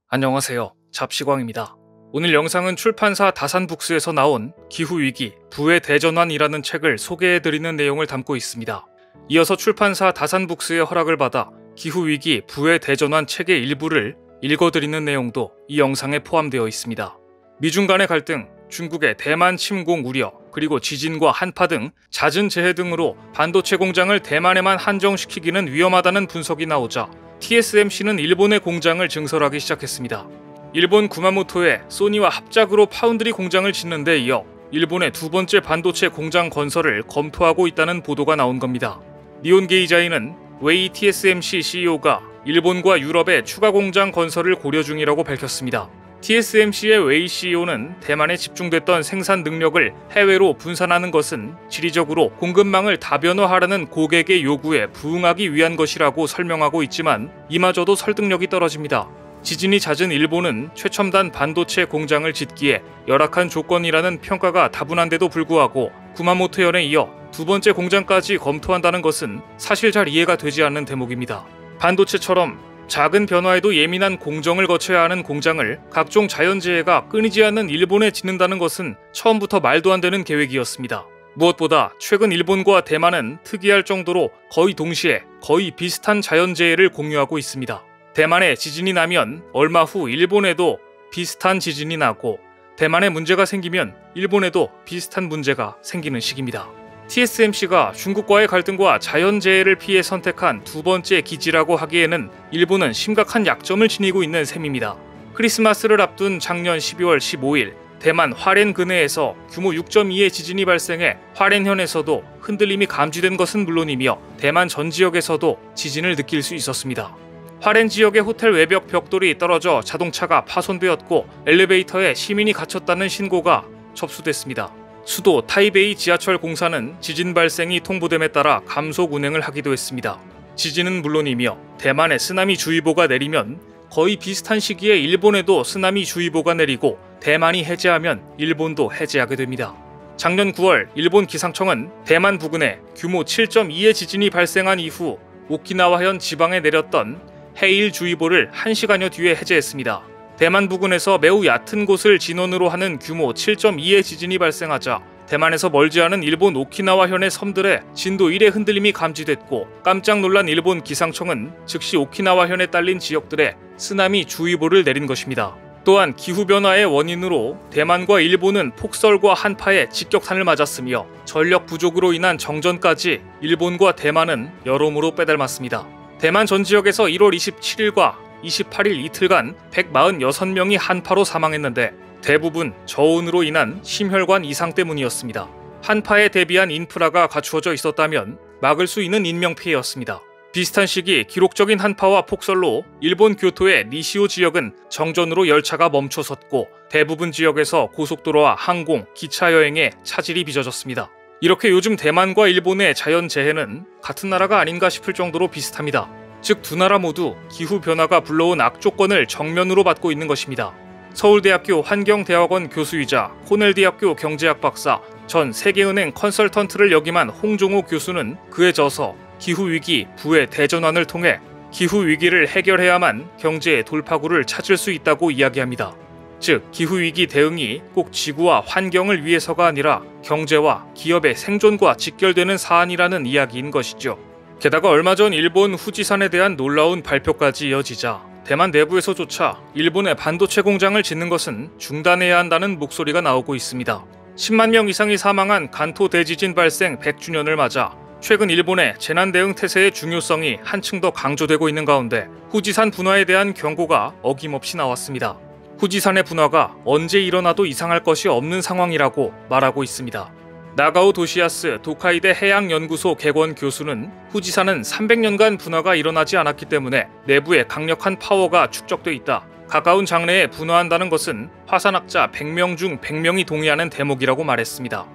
안녕하세요. 잡시광입니다. 오늘 영상은 출판사 다산북스에서 나온 기후위기, 부의 대전환이라는 책을 소개해드리는 내용을 담고 있습니다. 이어서 출판사 다산북스의 허락을 받아 기후위기, 부의 대전환 책의 일부를 읽어드리는 내용도 이 영상에 포함되어 있습니다. 미중 간의 갈등, 중국의 대만 침공 우려, 그리고 지진과 한파 등 잦은 재해 등으로 반도체 공장을 대만에만 한정시키기는 위험하다는 분석이 나오자 TSMC는 일본의 공장을 증설하기 시작했습니다. 일본 구마모토에 소니와 합작으로 파운드리 공장을 짓는 데 이어 일본의 두 번째 반도체 공장 건설을 검토하고 있다는 보도가 나온 겁니다. 니온 게이자이는 웨이 TSMC CEO가 일본과 유럽의 추가 공장 건설을 고려 중이라고 밝혔습니다. TSMC의 웨이 CEO는 대만에 집중됐던 생산 능력을 해외로 분산하는 것은 지리적으로 공급망을 다변화하라는 고객의 요구에 부응하기 위한 것이라고 설명하고 있지만 이마저도 설득력이 떨어집니다. 지진이 잦은 일본은 최첨단 반도체 공장을 짓기에 열악한 조건이라는 평가가 다분한데도 불구하고 구마모토현에 이어 두 번째 공장까지 검토한다는 것은 사실 잘 이해가 되지 않는 대목입니다. 반도체처럼 작은 변화에도 예민한 공정을 거쳐야 하는 공장을 각종 자연재해가 끊이지 않는 일본에 짓는다는 것은 처음부터 말도 안 되는 계획이었습니다. 무엇보다 최근 일본과 대만은 특이할 정도로 거의 동시에 거의 비슷한 자연재해를 공유하고 있습니다. 대만에 지진이 나면 얼마 후 일본에도 비슷한 지진이 나고 대만에 문제가 생기면 일본에도 비슷한 문제가 생기는 시기입니다. TSMC가 중국과의 갈등과 자연재해를 피해 선택한 두 번째 기지라고 하기에는 일본은 심각한 약점을 지니고 있는 셈입니다. 크리스마스를 앞둔 작년 12월 15일 대만 화롄 근해에서 규모 6.2의 지진이 발생해 화롄현에서도 흔들림이 감지된 것은 물론이며 대만 전 지역에서도 지진을 느낄 수 있었습니다. 화롄 지역의 호텔 외벽 벽돌이 떨어져 자동차가 파손되었고 엘리베이터에 시민이 갇혔다는 신고가 접수됐습니다. 수도 타이베이 지하철 공사는 지진 발생이 통보됨에 따라 감속 운행을 하기도 했습니다. 지진은 물론이며 대만에 쓰나미주의보가 내리면 거의 비슷한 시기에 일본에도 쓰나미주의보가 내리고 대만이 해제하면 일본도 해제하게 됩니다. 작년 9월 일본 기상청은 대만 부근에 규모 7.2의 지진이 발생한 이후 오키나와현 지방에 내렸던 해일주의보를 1시간여 뒤에 해제했습니다. 대만 부근에서 매우 얕은 곳을 진원으로 하는 규모 7.2의 지진이 발생하자 대만에서 멀지 않은 일본 오키나와현의 섬들에 진도 1의 흔들림이 감지됐고 깜짝 놀란 일본 기상청은 즉시 오키나와현에 딸린 지역들에 쓰나미 주의보를 내린 것입니다. 또한 기후변화의 원인으로 대만과 일본은 폭설과 한파에 직격탄을 맞았으며 전력 부족으로 인한 정전까지 일본과 대만은 여러모로 빼닮았습니다. 대만 전 지역에서 1월 27일과 28일 이틀간 146명이 한파로 사망했는데 대부분 저온으로 인한 심혈관 이상 때문이었습니다. 한파에 대비한 인프라가 갖추어져 있었다면 막을 수 있는 인명피해였습니다. 비슷한 시기 기록적인 한파와 폭설로 일본 교토의 니시오 지역은 정전으로 열차가 멈춰섰고 대부분 지역에서 고속도로와 항공, 기차 여행에 차질이 빚어졌습니다. 이렇게 요즘 대만과 일본의 자연재해는 같은 나라가 아닌가 싶을 정도로 비슷합니다. 즉 두 나라 모두 기후변화가 불러온 악조건을 정면으로 받고 있는 것입니다. 서울대학교 환경대학원 교수이자 코넬대학교 경제학 박사, 전 세계은행 컨설턴트를 역임한 홍종호 교수는 그에 져서 기후위기, 부의 대전환을 통해 기후위기를 해결해야만 경제의 돌파구를 찾을 수 있다고 이야기합니다. 즉 기후위기 대응이 꼭 지구와 환경을 위해서가 아니라 경제와 기업의 생존과 직결되는 사안이라는 이야기인 것이죠. 게다가 얼마 전 일본 후지산에 대한 놀라운 발표까지 이어지자 대만 내부에서조차 일본의 반도체 공장을 짓는 것은 중단해야 한다는 목소리가 나오고 있습니다. 10만 명 이상이 사망한 간토 대지진 발생 100주년을 맞아 최근 일본의 재난 대응 태세의 중요성이 한층 더 강조되고 있는 가운데 후지산 분화에 대한 경고가 어김없이 나왔습니다. 후지산의 분화가 언제 일어나도 이상할 것이 없는 상황이라고 말하고 있습니다. 나가오 도시야스 도카이대 해양연구소 객원 교수는 후지산은 300년간 분화가 일어나지 않았기 때문에 내부에 강력한 파워가 축적돼 있다. 가까운 장래에 분화한다는 것은 화산학자 100명 중 100명이 동의하는 대목이라고 말했습니다.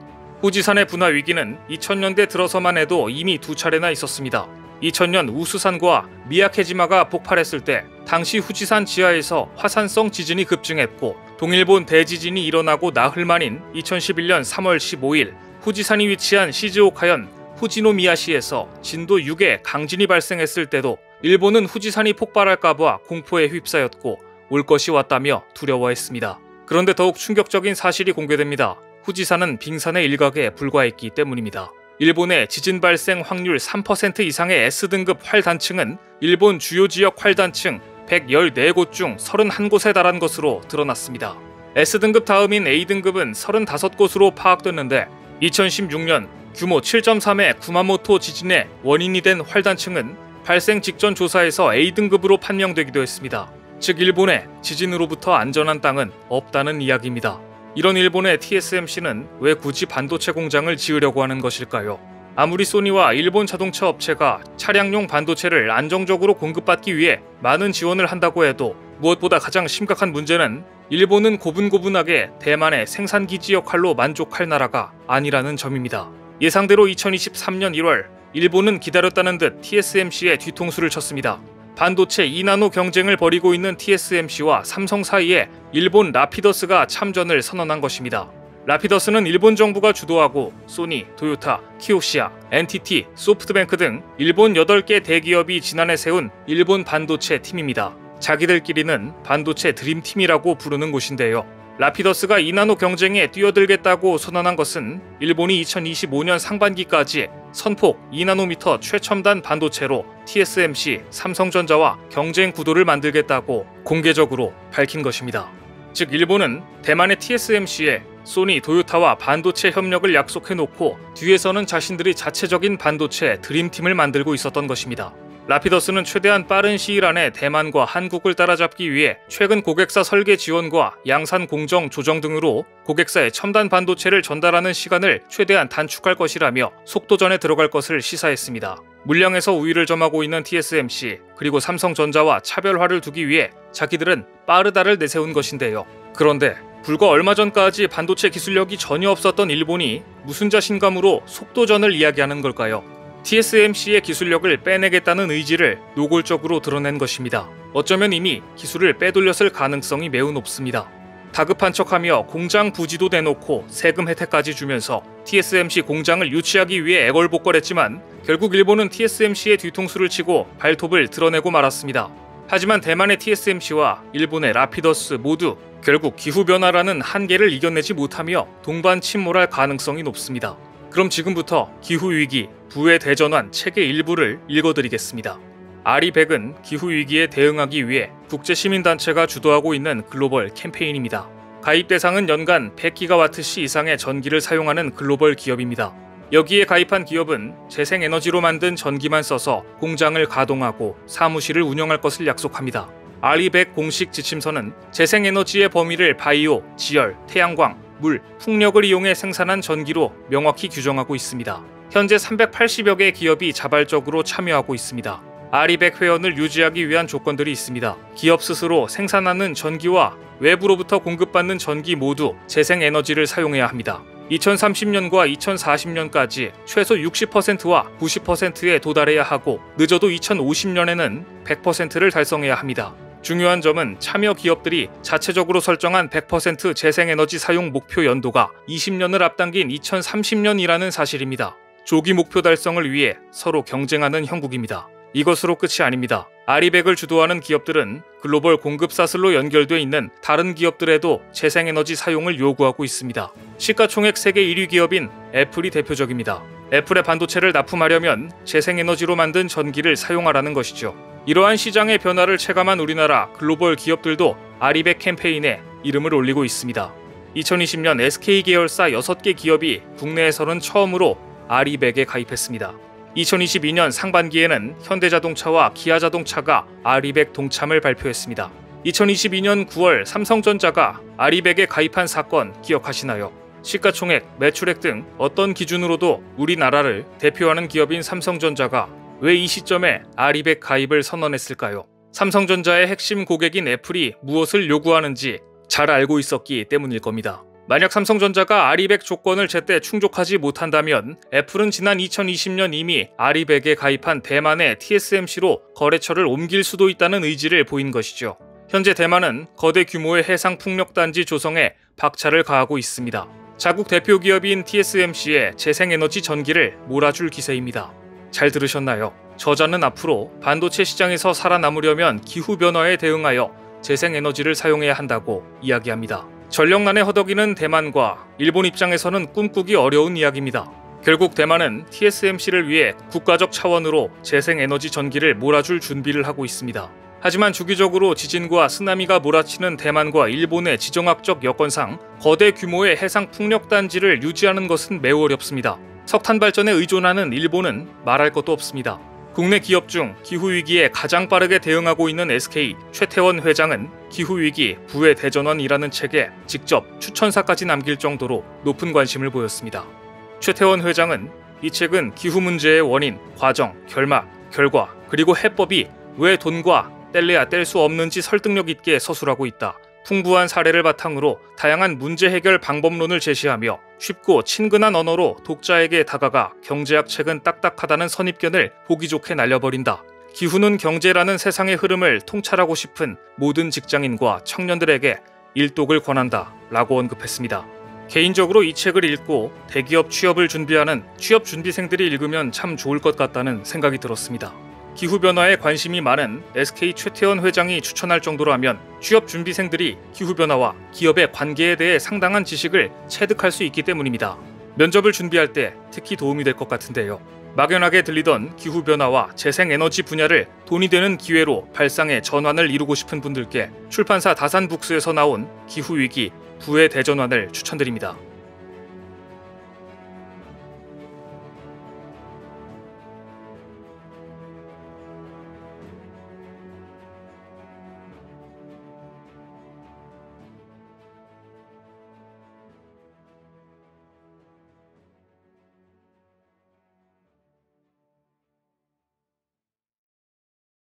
후지산의 분화 위기는 2000년대 들어서만 해도 이미 두 차례나 있었습니다. 2000년 우수산과 미야케지마가 폭발했을 때 당시 후지산 지하에서 화산성 지진이 급증했고 동일본 대지진이 일어나고 나흘 만인 2011년 3월 15일 후지산이 위치한 시즈오카현 후지노미야시에서 진도 6의 강진이 발생했을 때도 일본은 후지산이 폭발할까봐 공포에 휩싸였고 올 것이 왔다며 두려워했습니다. 그런데 더욱 충격적인 사실이 공개됩니다. 후지산은 빙산의 일각에 불과했기 때문입니다. 일본의 지진 발생 확률 3% 이상의 S등급 활단층은 일본 주요 지역 활단층 114곳 중 31곳에 달한 것으로 드러났습니다. S등급 다음인 A등급은 35곳으로 파악됐는데 2016년 규모 7.3의 구마모토 지진의 원인이 된 활단층은 발생 직전 조사에서 A등급으로 판명되기도 했습니다. 즉 일본의 지진으로부터 안전한 땅은 없다는 이야기입니다. 이런 일본의 TSMC는 왜 굳이 반도체 공장을 지으려고 하는 것일까요? 아무리 소니와 일본 자동차 업체가 차량용 반도체를 안정적으로 공급받기 위해 많은 지원을 한다고 해도 무엇보다 가장 심각한 문제는 일본은 고분고분하게 대만의 생산기지 역할로 만족할 나라가 아니라는 점입니다. 예상대로 2023년 1월 일본은 기다렸다는 듯 TSMC에 뒤통수를 쳤습니다. 반도체 2나노 경쟁을 벌이고 있는 TSMC와 삼성 사이에 일본 라피더스가 참전을 선언한 것입니다. 라피더스는 일본 정부가 주도하고 소니, 토요타, 키오시아, NTT, 소프트뱅크 등 일본 8개 대기업이 지난해 세운 일본 반도체 팀입니다. 자기들끼리는 반도체 드림팀이라고 부르는 곳인데요. 라피더스가 2나노 경쟁에 뛰어들겠다고 선언한 것은 일본이 2025년 상반기까지 선폭 2나노미터 최첨단 반도체로 TSMC, 삼성전자와 경쟁 구도를 만들겠다고 공개적으로 밝힌 것입니다. 즉 일본은 대만의 TSMC에 소니, 토요타와 반도체 협력을 약속해놓고 뒤에서는 자신들이 자체적인 반도체 드림팀을 만들고 있었던 것입니다. 라피더스는 최대한 빠른 시일 안에 대만과 한국을 따라잡기 위해 최근 고객사 설계 지원과 양산 공정 조정 등으로 고객사에 첨단 반도체를 전달하는 시간을 최대한 단축할 것이라며 속도전에 들어갈 것을 시사했습니다. 물량에서 우위를 점하고 있는 TSMC 그리고 삼성전자와 차별화를 두기 위해 자기들은 빠르다를 내세운 것인데요. 그런데 불과 얼마 전까지 반도체 기술력이 전혀 없었던 일본이 무슨 자신감으로 속도전을 이야기하는 걸까요? TSMC의 기술력을 빼내겠다는 의지를 노골적으로 드러낸 것입니다. 어쩌면 이미 기술을 빼돌렸을 가능성이 매우 높습니다. 다급한 척하며 공장 부지도 내놓고 세금 혜택까지 주면서 TSMC 공장을 유치하기 위해 애걸복걸했지만 결국 일본은 TSMC의 뒤통수를 치고 발톱을 드러내고 말았습니다. 하지만 대만의 TSMC와 일본의 라피더스 모두 결국 기후변화라는 한계를 이겨내지 못하며 동반 침몰할 가능성이 높습니다. 그럼 지금부터 기후위기, 부의 대전환 책의 일부를 읽어드리겠습니다. RE100은 기후위기에 대응하기 위해 국제시민단체가 주도하고 있는 글로벌 캠페인입니다. 가입 대상은 연간 100GWh 이상의 전기를 사용하는 글로벌 기업입니다. 여기에 가입한 기업은 재생에너지로 만든 전기만 써서 공장을 가동하고 사무실을 운영할 것을 약속합니다. RE100 공식 지침서는 재생에너지의 범위를 바이오, 지열, 태양광, 물, 풍력을 이용해 생산한 전기로 명확히 규정하고 있습니다. 현재 380여 개의 기업이 자발적으로 참여하고 있습니다. RE100 회원을 유지하기 위한 조건들이 있습니다. 기업 스스로 생산하는 전기와 외부로부터 공급받는 전기 모두 재생에너지를 사용해야 합니다. 2030년과 2040년까지 최소 60%와 90%에 도달해야 하고 늦어도 2050년에는 100%를 달성해야 합니다. 중요한 점은 참여 기업들이 자체적으로 설정한 100% 재생에너지 사용 목표 연도가 20년을 앞당긴 2030년이라는 사실입니다. 조기 목표 달성을 위해 서로 경쟁하는 형국입니다. 이것으로 끝이 아닙니다. RE100을 주도하는 기업들은 글로벌 공급 사슬로 연결돼 있는 다른 기업들에도 재생에너지 사용을 요구하고 있습니다. 시가총액 세계 1위 기업인 애플이 대표적입니다. 애플의 반도체를 납품하려면 재생에너지로 만든 전기를 사용하라는 것이죠. 이러한 시장의 변화를 체감한 우리나라 글로벌 기업들도 RE100 캠페인에 이름을 올리고 있습니다. 2020년 SK 계열사 6개 기업이 국내에서는 처음으로 RE100에 가입했습니다. 2022년 상반기에는 현대자동차와 기아자동차가 RE100 동참을 발표했습니다. 2022년 9월 삼성전자가 RE100에 가입한 사건 기억하시나요? 시가총액, 매출액 등 어떤 기준으로도 우리나라를 대표하는 기업인 삼성전자가 왜 이 시점에 RE100 가입을 선언했을까요? 삼성전자의 핵심 고객인 애플이 무엇을 요구하는지 잘 알고 있었기 때문일 겁니다. 만약 삼성전자가 RE100 조건을 제때 충족하지 못한다면 애플은 지난 2020년 이미 RE100에 가입한 대만의 TSMC로 거래처를 옮길 수도 있다는 의지를 보인 것이죠. 현재 대만은 거대 규모의 해상 풍력단지 조성에 박차를 가하고 있습니다. 자국 대표 기업인 TSMC의 재생에너지 전기를 몰아줄 기세입니다. 잘 들으셨나요? 저자는 앞으로 반도체 시장에서 살아남으려면 기후변화에 대응하여 재생에너지를 사용해야 한다고 이야기합니다. 전력난에 허덕이는 대만과 일본 입장에서는 꿈꾸기 어려운 이야기입니다. 결국 대만은 TSMC를 위해 국가적 차원으로 재생에너지 전기를 몰아줄 준비를 하고 있습니다. 하지만 주기적으로 지진과 쓰나미가 몰아치는 대만과 일본의 지정학적 여건상 거대 규모의 해상 풍력단지를 유지하는 것은 매우 어렵습니다. 석탄 발전에 의존하는 일본은 말할 것도 없습니다. 국내 기업 중 기후위기에 가장 빠르게 대응하고 있는 SK 최태원 회장은 기후위기 부의 대전환이라는 책에 직접 추천사까지 남길 정도로 높은 관심을 보였습니다. 최태원 회장은 이 책은 기후 문제의 원인, 과정, 결막, 결과, 그리고 해법이 왜 돈과 뗄래야 뗄 수 없는지 설득력 있게 서술하고 있다. 풍부한 사례를 바탕으로 다양한 문제 해결 방법론을 제시하며 쉽고 친근한 언어로 독자에게 다가가 경제학 책은 딱딱하다는 선입견을 보기 좋게 날려버린다. 기후는 경제라는 세상의 흐름을 통찰하고 싶은 모든 직장인과 청년들에게 일독을 권한다 라고 언급했습니다. 개인적으로 이 책을 읽고 대기업 취업을 준비하는 취업준비생들이 읽으면 참 좋을 것 같다는 생각이 들었습니다. 기후변화에 관심이 많은 SK 최태원 회장이 추천할 정도라면 취업준비생들이 기후변화와 기업의 관계에 대해 상당한 지식을 체득할 수 있기 때문입니다. 면접을 준비할 때 특히 도움이 될 것 같은데요. 막연하게 들리던 기후변화와 재생에너지 분야를 돈이 되는 기회로 발상의 전환을 이루고 싶은 분들께 출판사 다산북스에서 나온 기후위기 부의 대전환을 추천드립니다.